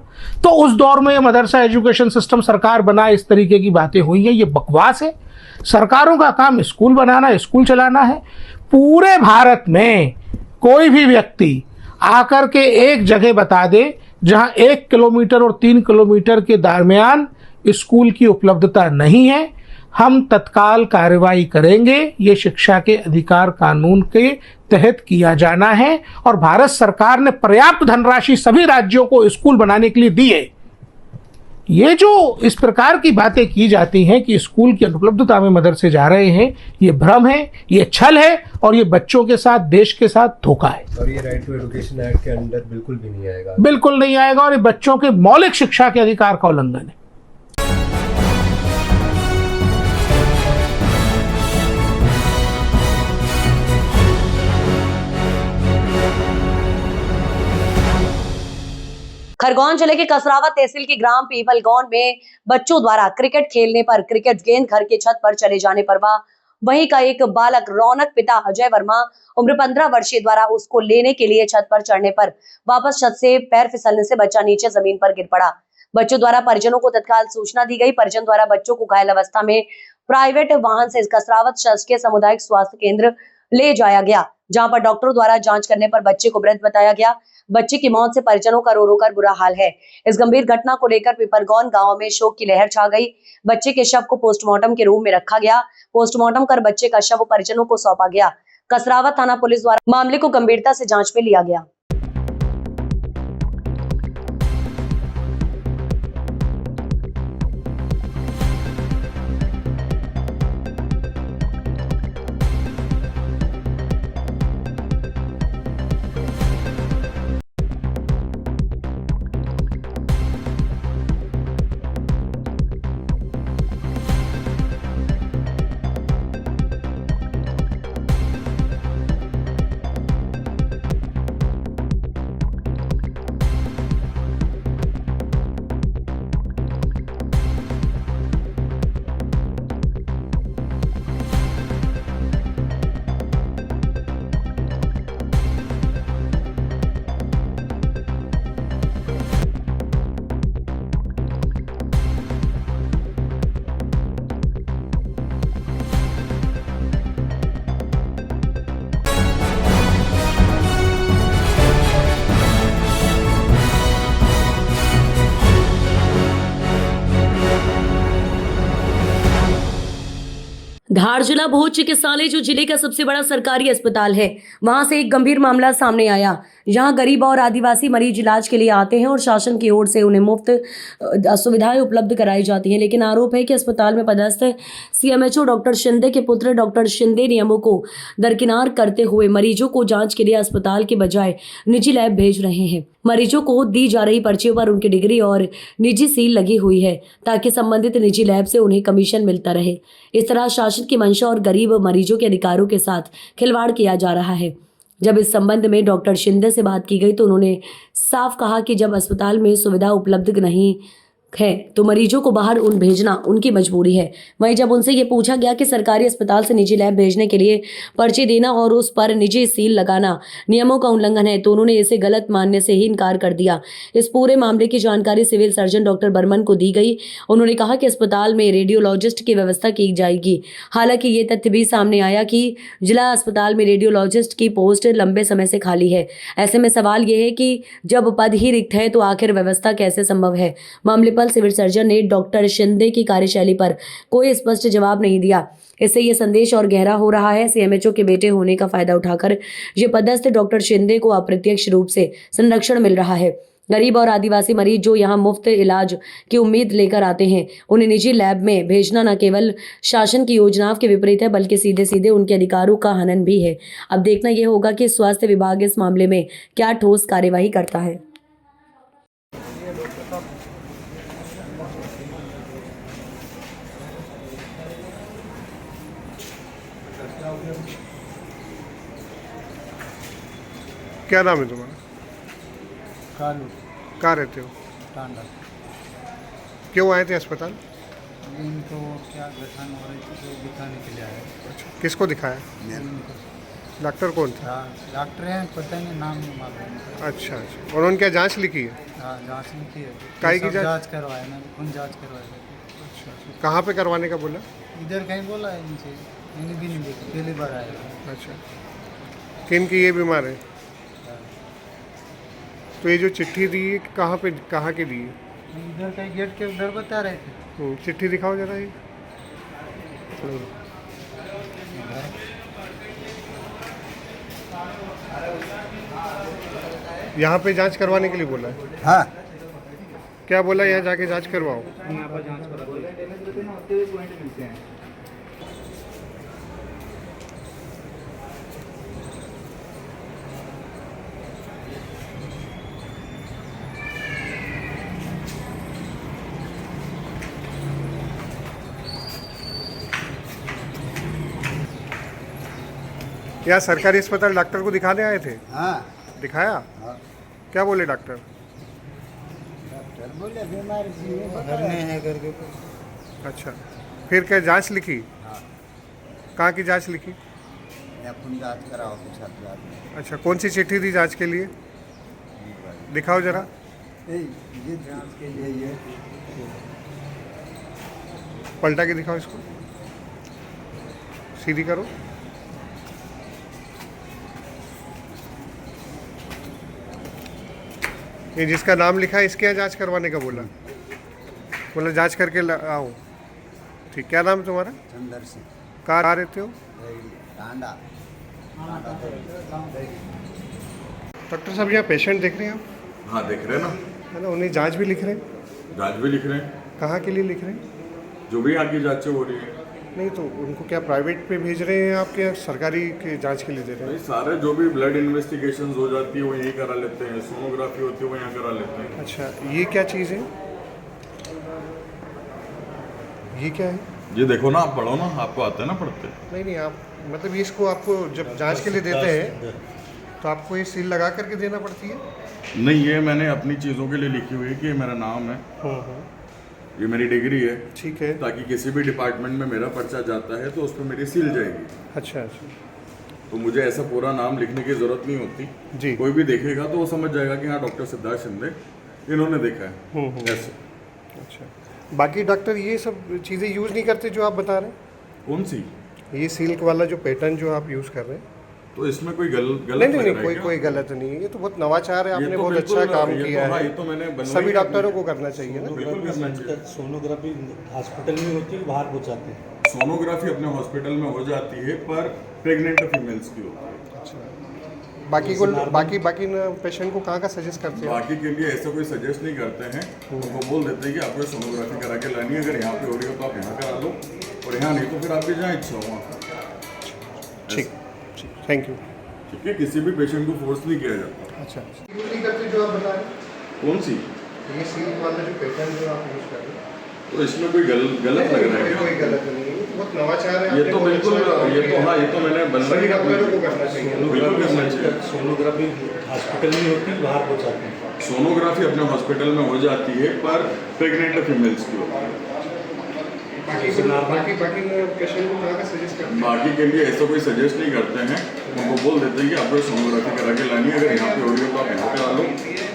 तो उस दौर में ये मदरसा एजुकेशन सिस्टम सरकार बनाए, इस तरीके की बातें हुई हैं, ये बकवास है। सरकारों का काम स्कूल बनाना, स्कूल चलाना है। पूरे भारत में कोई भी व्यक्ति आकर के एक जगह बता दे जहां 1 किलोमीटर और 3 किलोमीटर के दरमियान स्कूल की उपलब्धता नहीं है, हम तत्काल कार्रवाई करेंगे। ये शिक्षा के अधिकार कानून के तहत किया जाना है और भारत सरकार ने पर्याप्त धनराशि सभी राज्यों को स्कूल बनाने के लिए दी है। ये जो इस प्रकार की बातें की जाती हैं कि स्कूल की अनुपलब्धता में मदरसे जा रहे हैं, ये भ्रम है, ये छल है और ये बच्चों के साथ, देश के साथ धोखा है। और ये राइट टू एजुकेशन एक्ट के अंदर बिल्कुल भी नहीं आएगा। बिल्कुल नहीं आएगा और ये बच्चों के मौलिक शिक्षा के अधिकार का उल्लंघन है। खरगोन जिले के कसरावत तहसील के ग्राम पीपलगौन में बच्चों द्वारा क्रिकेट खेलने पर क्रिकेट गेंद घर के छत पर चले जाने पर वहीं का एक बालक रौनक पिता अजय वर्मा उम्र 15 वर्षीय द्वारा उसको लेने के लिए छत पर चढ़ने पर वापस छत से पैर फिसलने से बच्चा नीचे जमीन पर गिर पड़ा। बच्चों द्वारा परिजनों को तत्काल सूचना दी गई। परिजन द्वारा बच्चों को घायल अवस्था में प्राइवेट वाहन से कसरावत शासकीय सामुदायिक स्वास्थ्य केंद्र ले जाया गया, जहां पर डॉक्टरों द्वारा जांच करने पर बच्चे को मृत बताया गया। बच्चे की मौत से परिजनों का रो रो कर बुरा हाल है। इस गंभीर घटना को लेकर पीपलगौन गांव में शोक की लहर छा गई। बच्चे के शव को पोस्टमार्टम के रूम में रखा गया। पोस्टमार्टम कर बच्चे का शव परिजनों को सौंपा गया। कसरावत थाना पुलिस द्वारा मामले को गंभीरता से जांच में लिया गया। धार जिला भोज चिकित्सालय जो जिले का सबसे बड़ा सरकारी अस्पताल है, वहां से एक गंभीर मामला सामने आया। यहाँ गरीब और आदिवासी मरीज इलाज के लिए आते हैं और शासन की ओर से उन्हें मुफ्त सुविधाएं उपलब्ध कराई जाती हैं, लेकिन आरोप है कि अस्पताल में पदस्थ CMHO डॉक्टर शिंदे के पुत्र डॉक्टर शिंदे नियमों को दरकिनार करते हुए मरीजों को जांच के लिए अस्पताल के बजाय निजी लैब भेज रहे हैं। मरीजों को दी जा रही पर्चियों पर उनकी डिग्री और निजी सील लगी हुई है ताकि संबंधित निजी लैब से उन्हें कमीशन मिलता रहे। इस तरह शासन की मंशा और गरीब मरीजों के अधिकारों के साथ खिलवाड़ किया जा रहा है। जब इस संबंध में डॉक्टर शिंदे से बात की गई तो उन्होंने साफ कहा कि जब अस्पताल में सुविधा उपलब्ध नहीं है तो मरीजों को बाहर भेजना उनकी मजबूरी है। वहीं जब उनसे ये पूछा गया कि सरकारी अस्पताल से निजी लैब भेजने के लिए पर्ची देना और उस पर निजी सील लगाना नियमों का उल्लंघन है तो उन्होंने इसे गलत मानने से ही इनकार कर दिया। इस पूरे मामले की जानकारी सिविल सर्जन डॉक्टर बर्मन को दी गई। उन्होंने कहा कि अस्पताल में रेडियोलॉजिस्ट की व्यवस्था की जाएगी। हालांकि ये तथ्य भी सामने आया कि जिला अस्पताल में रेडियोलॉजिस्ट की पोस्ट लंबे समय से खाली है। ऐसे में सवाल ये है कि जब पद ही रिक्त है तो आखिर व्यवस्था कैसे संभव है। मामले पर सिविल सर्जन ने डॉक्टर शिंदे की कार्यशैली पर कोई स्पष्ट जवाब नहीं दिया। इससे ये संदेश और गहरा हो रहा है। सीएमएचओ के बेटे होने का फायदा उठाकर ये पदस्थ डॉक्टर शिंदे को अप्रत्यक्ष रूप से संरक्षण मिल रहा है। गरीब और आदिवासी मरीज जो यहाँ मुफ्त इलाज की उम्मीद लेकर आते हैं उन्हें निजी लैब में भेजना न केवल शासन की योजनाओं के विपरीत है बल्कि सीधे सीधे उनके अधिकारों का हनन भी है। अब देखना यह होगा कि स्वास्थ्य विभाग इस मामले में क्या ठोस कार्यवाही करता है। क्या नाम है तुम्हारा? कालू। कहाँ रहते हो? टांडा। क्यों आए थे अस्पताल? इनको क्या गठन हो रही थी तो दिखाने के लिए आए। अच्छा, किसको दिखाया? डॉक्टर कौन था? डॉक्टर हैं, पता नहीं, नाम नहीं मालूम। अच्छा अच्छा, उन्होंने क्या जांच लिखी है? हाँ, जांच लिखी है। काहे की जांच करवाए ना, कौन जांच करवाए? अच्छा, कहाँ पे करवाने का बोला? इधर कहीं बोला है इनसे, इन्हें भी नहीं देखा, पहली बार आया। अच्छा, किन की ये बीमार है? तो ये जो चिट्ठी दी है कहाँ के दी है? इधर कहीं गेट के उधर बता रहे थे। चिट्ठी दिखाओ जरा ये। यहाँ पे जांच करवाने के लिए बोला है? हाँ। क्या बोला? यहाँ जाके जांच करवाओ। यहाँ पर जांच करवाते हैं। यहाँ सरकारी अस्पताल डॉक्टर को दिखाने आए थे? हाँ। दिखाया? हाँ। क्या बोले डॉक्टर? डॉक्टर बोले बीमारी भरने हैं करके। अच्छा, फिर क्या जांच लिखी? हाँ। कहाँ की जांच लिखी? अपन जांच कराओ कुछ हाथ। अच्छा, कौन सी चिट्ठी दी जांच के लिए? दिखाओ जरा। ये जांच के लिए ये पलटा के दिखाओ इसको, सीधी करो। ये जिसका नाम लिखा है इसके यहाँ जांच करवाने का बोला जांच करके आओ। ठीक, क्या नाम है तुम्हारा? चंदर सिंह। कहाँ रहते हो? टांडा। डॉक्टर साहब यहाँ पेशेंट देख रहे हैं आप? हाँ, देख रहे हैं ना। है ना, उन्हें जांच भी लिख रहे हैं? जांच भी लिख रहे हैं। कहाँ के लिए लिख रहे हैं? जो भी यहाँ की जांचें हो रही है। नहीं तो उनको क्या प्राइवेट पे भेज रहे हैं आपके, सरकारी के जांच के लिए दे रहे हैं? नहीं, सारे जो भी ब्लड इन्वेस्टिगेशन हो जाती है वो यहीं करा लेते हैं, सोनोग्राफी होती है वो यहाँ करा लेते हैं। अच्छा, ये क्या चीज़ है? ये क्या है? ये देखो ना, आप पढ़ो ना, आपको आता है ना पढ़ते? नहीं, आप मतलब इसको आपको जब जांच के लिए देते हैं तो आपको ये सील लगा करके देना पड़ती है? नहीं, ये मैंने अपनी चीज़ों के लिए लिखी हुई है कि ये मेरा नाम है, ये मेरी डिग्री है। ठीक है। ताकि किसी भी डिपार्टमेंट में मेरा पर्चा जाता है तो उस पर मेरी सील जाएगी। अच्छा अच्छा। तो मुझे ऐसा पूरा नाम लिखने की ज़रूरत नहीं होती जी। कोई भी देखेगा तो वो समझ जाएगा कि हाँ डॉक्टर सिद्धार्थ शिंदे इन्होंने देखा है ऐसे। अच्छा, बाकी डॉक्टर ये सब चीज़ें यूज़ नहीं करते जो आप बता रहे हैं? कौन सी? ये सिल्क वाला जो पैटर्न जो आप यूज़ कर रहे हैं? तो इसमें कोई गलत नहीं, कोई गलत नहीं है। ये तो बहुत नवाचार है, आपने तो बहुत अच्छा काम किया है। है। ये तो मैंने सभी डॉक्टरों को करना चाहिए ना। बिल्कुल करना चाहिए। सोनोग्राफी हॉस्पिटल में होती है, बाहर पहुँचाते हैं? सोनोग्राफी अपने हॉस्पिटल में हो जाती है पर प्रेग्नेंट फीमेल्स की होती है। अच्छा, बाकी पेशेंट को कहाँ का सजेस्ट करते हैं? बाकी के लिए ऐसा कोई सजेस्ट नहीं करते हैं, उनको बोल देते हैं कि आपको सोनोग्राफी करा के लानी है, अगर यहाँ पे हो रही हो तो आप यहाँ करा लो और यहाँ नहीं तो फिर आपकी जहाँ इच्छा हो वहाँ। ठीक, थैंक यू। ठीक है, किसी भी पेशेंट को फोर्स नहीं किया जाता। अच्छा, यूज़ नहीं करते जो आप बता रहे हैं? कौन सी? ये सिल्क वाला जो पैटर्न जो आप यूज़ कर रहे हैं तो इसमें कोई गलत लग रहा है? कोई गलत नहीं है। बहुत नवाचार है। ये तो बिल्कुल, ये तो हाँ, ये तो मैंने सभी डॉक्टरों को करना चाहिए। बिल्कुल करना चाहिए। सोनोग्राफी हॉस्पिटल में होती, बाहर हो जाती है। सोनोग्राफी अपने हॉस्पिटल में हो जाती है, पर प्रेग्नेंट फीमेल्स की होती है। बाकी पेशेंट को कहाँ का सजेस्ट करते हैं? बाकी के लिए ऐसा कोई सजेस्ट नहीं करते हैं, उनको बोल देते हैं कि आपको सोनोग्राफी करा के लानी है, अगर यहाँ पे हो रही हो तो आप यहाँ करा लो,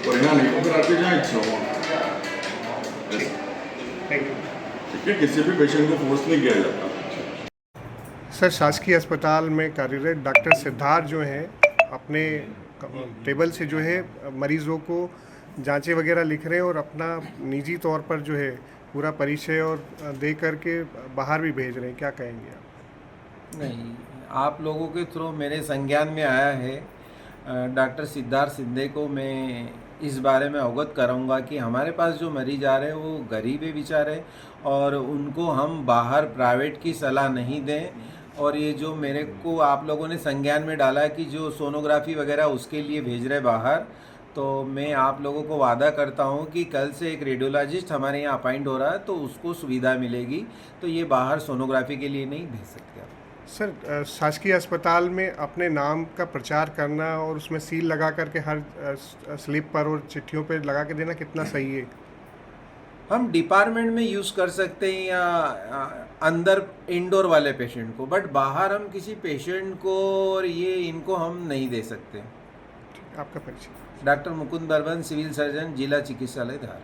और यहाँ नहीं तो फिर आपकी जहाँ इच्छा हो। ठीक है, किसी भी पेशेंट को फोर्स नहीं किया जाता। सर, शासकीय अस्पताल में कार्यरत डॉक्टर सिद्धार्थ जो हैं अपने टेबल से जो है मरीज़ों को जांचें वगैरह लिख रहे हैं और अपना निजी तौर पर जो है पूरा परिचय और दे करके बाहर भी भेज रहे हैं, क्या कहेंगे आप? नहीं, आप लोगों के थ्रू मेरे संज्ञान में आया है। डॉक्टर सिद्धार्थ सिंधे को मैं इस बारे में अवगत कराऊंगा कि हमारे पास जो मरीज आ रहे हैं वो गरीब है बेचारे, और उनको हम बाहर प्राइवेट की सलाह नहीं दें। और ये जो मेरे को आप लोगों ने संज्ञान में डाला कि जो सोनोग्राफी वगैरह उसके लिए भेज रहे बाहर, तो मैं आप लोगों को वादा करता हूं कि कल से एक रेडियोलॉजिस्ट हमारे यहाँ अपॉइंट हो रहा है, तो उसको सुविधा मिलेगी, तो ये बाहर सोनोग्राफी के लिए नहीं भेज सकते आप। सर, शासकीय अस्पताल में अपने नाम का प्रचार करना और उसमें सील लगा करके हर स्लिप पर और चिट्ठियों पर लगा के देना कितना सही है? हम डिपार्टमेंट में यूज़ कर सकते हैं या अंदर इंडोर वाले पेशेंट को, बट बाहर हम किसी पेशेंट को और ये इनको हम नहीं दे सकते। आपका परिचय? Doctor Mukund Barman, civil surgeon, जिला चिकित्सालय धार।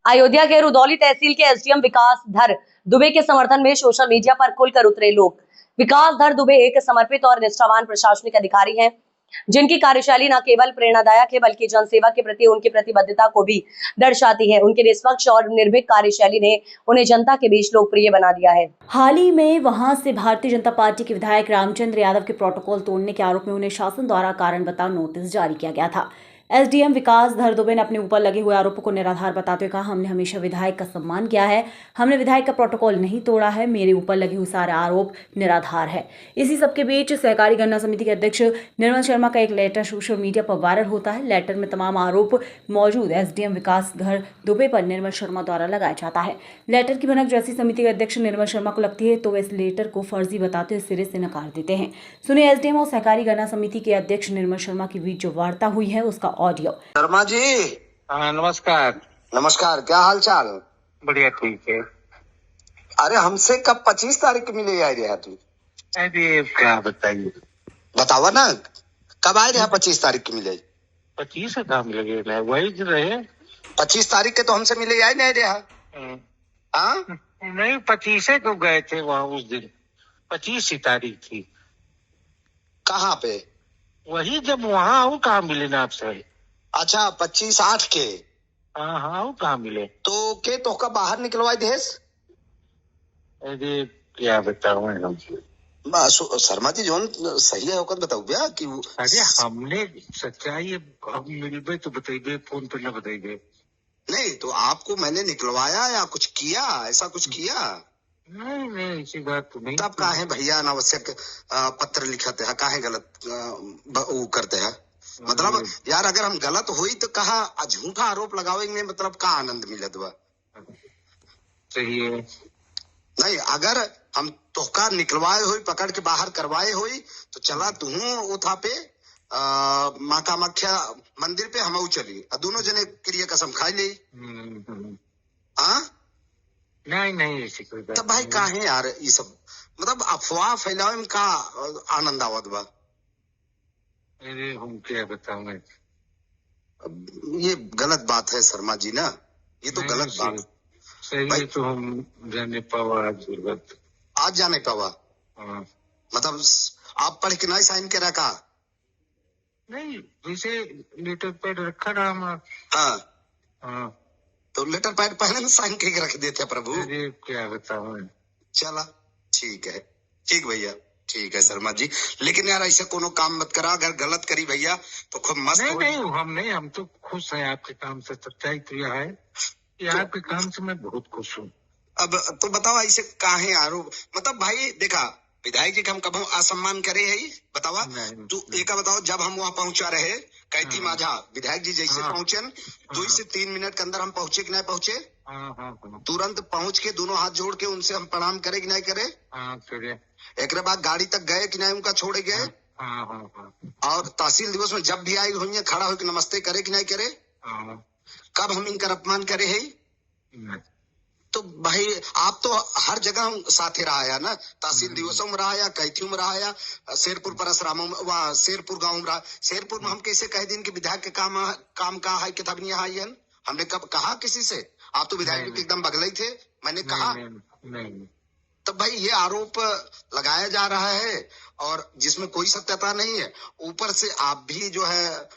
अयोध्या के रुदौली तहसील के एसडीएम विकास धर दुबे के समर्थन में सोशल मीडिया पर खुलकर उतरे लोग। विकास धर दुबे एक समर्पित और निष्ठावान प्रशासनिक अधिकारी हैं, जिनकी कार्यशैली न केवल प्रेरणादायक है बल्कि जनसेवा के प्रति उनकी प्रतिबद्धता को भी दर्शाती है। उनकी निष्पक्ष और निर्भीक कार्यशैली ने उन्हें जनता के बीच लोकप्रिय बना दिया है। हाल ही में वहां से भारतीय जनता पार्टी के विधायक रामचंद्र यादव के प्रोटोकॉल तोड़ने के आरोप में उन्हें शासन द्वारा कारण बताओ नोटिस जारी किया गया था। एसडीएम विकास धर दुबे ने अपने ऊपर लगे हुए आरोपों को निराधार बताते हुए कहा, हमने हमेशा विधायक का सम्मान किया है, हमने विधायक का प्रोटोकॉल नहीं तोड़ा है, मेरे ऊपर लगे हुए सारे आरोप निराधार है। इसी सबके बीच सहकारी गन्ना समिति के अध्यक्ष निर्मल शर्मा का एक लेटर सोशल मीडिया पर वायरल होता है। लेटर में तमाम आरोप मौजूद एसडीएम विकास धर दुबे पर निर्मल शर्मा द्वारा लगाया जाता है। लेटर की भनक जैसी समिति के अध्यक्ष निर्मल शर्मा को लगती है तो वे इस लेटर को फर्जी बताते हुए सिरे से नकार देते हैं। सुनिए एसडीएम और सहकारी गन्ना समिति के अध्यक्ष निर्मल शर्मा की बीच जो वार्ता हुई है उसका ऑडियो। शर्मा जी, नमस्कार। नमस्कार, क्या हाल चाल? बढ़िया, ठीक है। अरे हमसे कब 25 तारीख को मिले आए रहा तू? अरे क्या बताइए, बतावा ना, कब आए रहा 25 तारीख को मिले? 25 से काम लगे ना, वही रहे 25 तारीख के तो हमसे मिले आए नहीं रहा। हाँ नहीं, 25 को गए थे वहाँ उस दिन, 25 तारीख थी। कहाँ पे? वही जब वहाँ हूँ, कहाँ मिले ना आपसे? अच्छा, 25/8 के? हाँ, वो कहाँ मिले? तो के तो का बाहर निकलवाई देश? अरे क्या बताऊँ शर्मा जी, जो सही है होकर बताऊ भैया कि अरे हमने सच्चाई अब मिलबे तो बताइए, फोन पर ना बताइए। नहीं तो आपको मैंने निकलवाया या कुछ किया, ऐसा कुछ किया? नहीं, ऐसी बात तो नहीं। तब काहे भैया अनावश्यक पत्र लिखते हैं, काहे गलत वो करते हैं? मतलब यार, अगर हम गलत हुई तो कहा झूठा आरोप लगावेंगे, मतलब का आनंद मिलत बा? सही है। नहीं, अगर हम तोहका निकलवाए हुई, पकड़ के बाहर करवाए हुई तो चला तू उठा पे माँ कामाख्या मंदिर पे हम चली, दोनों जने क्रिया कसम खाई ली। हाँ नहीं ऐसी कोई बात। तब भाई काहे यार ये सब, मतलब अफवाह फैलावे में का आनंद आवत बा? अरे हम क्या बताऊं, ये गलत बात है शर्मा जी ना, ये तो गलत बात। सही है, तो हम जाने पावा आज जाने पावा? मतलब आप पढ़ के नहीं साइन के रखा? नहीं, जैसे लेटर पैड रखा रहा हम। हाँ, तो लेटर पैड पहले में साइन करके रख देते प्रभु। अरे क्या बताऊं। चला ठीक है, ठीक भैया, ठीक है शर्मा जी, लेकिन यार ऐसे कोनो काम मत करा, अगर गलत करी भैया तो खूब मस्त। नहीं, हम तो खुश हैं आपके काम से, सच्चाई तो यह है कि आपके काम से मैं बहुत खुश हूँ। अब तो बताओ ऐसे काहे आरोप, मतलब भाई देखा, विधायक जी का हम कब असम्मान करे है? बतावा तू एक बताओ, जब हम वहाँ पहुंचा रहे कैथी माझा विधायक जी जैसे पहुंचन 2 से 3 मिनट के अंदर हम पहुंचे कि नहीं पहुंचे? तुरंत पहुंच के दोनों हाथ जोड़ के उनसे हम प्रणाम करे कि नहीं करे? एक बाद गाड़ी तक गए कि नहीं उनका छोड़े गए? और तहसील दिवस में जब भी आई हुई खड़ा होकर नमस्ते करे कि नहीं करे? कब हम इनका अपमान करे है? तो भाई आप तो हर जगह साथे रहा है ना, तहसील दिवसों में रहा या कैथियों में रहा या शेरपुर परसरामों में, वहाँ शेरपुर गांव में रहा। शेरपुर में हम कैसे कह दिन कि विधायक के काम कहा है किताब नहीं आई है? हमने कब कहा किसी से? आप तो विधायक के एकदम बगल ही थे, मैंने कहा नहीं। तो भाई ये आरोप लगाया जा रहा है और जिसमें कोई सत्यता नहीं है, ऊपर से आप भी जो है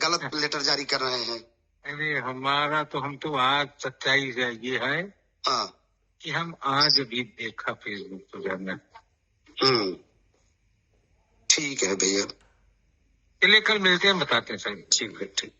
गलत लेटर जारी कर रहे हैं। अरे हमारा तो हम तो आज सच्चाई से ये है कि हम आज भी देखा फेसबुक पर जाना। ठीक है भैया, चलिए कल मिलते हैं, बताते हैं सर। ठीक है, ठीक।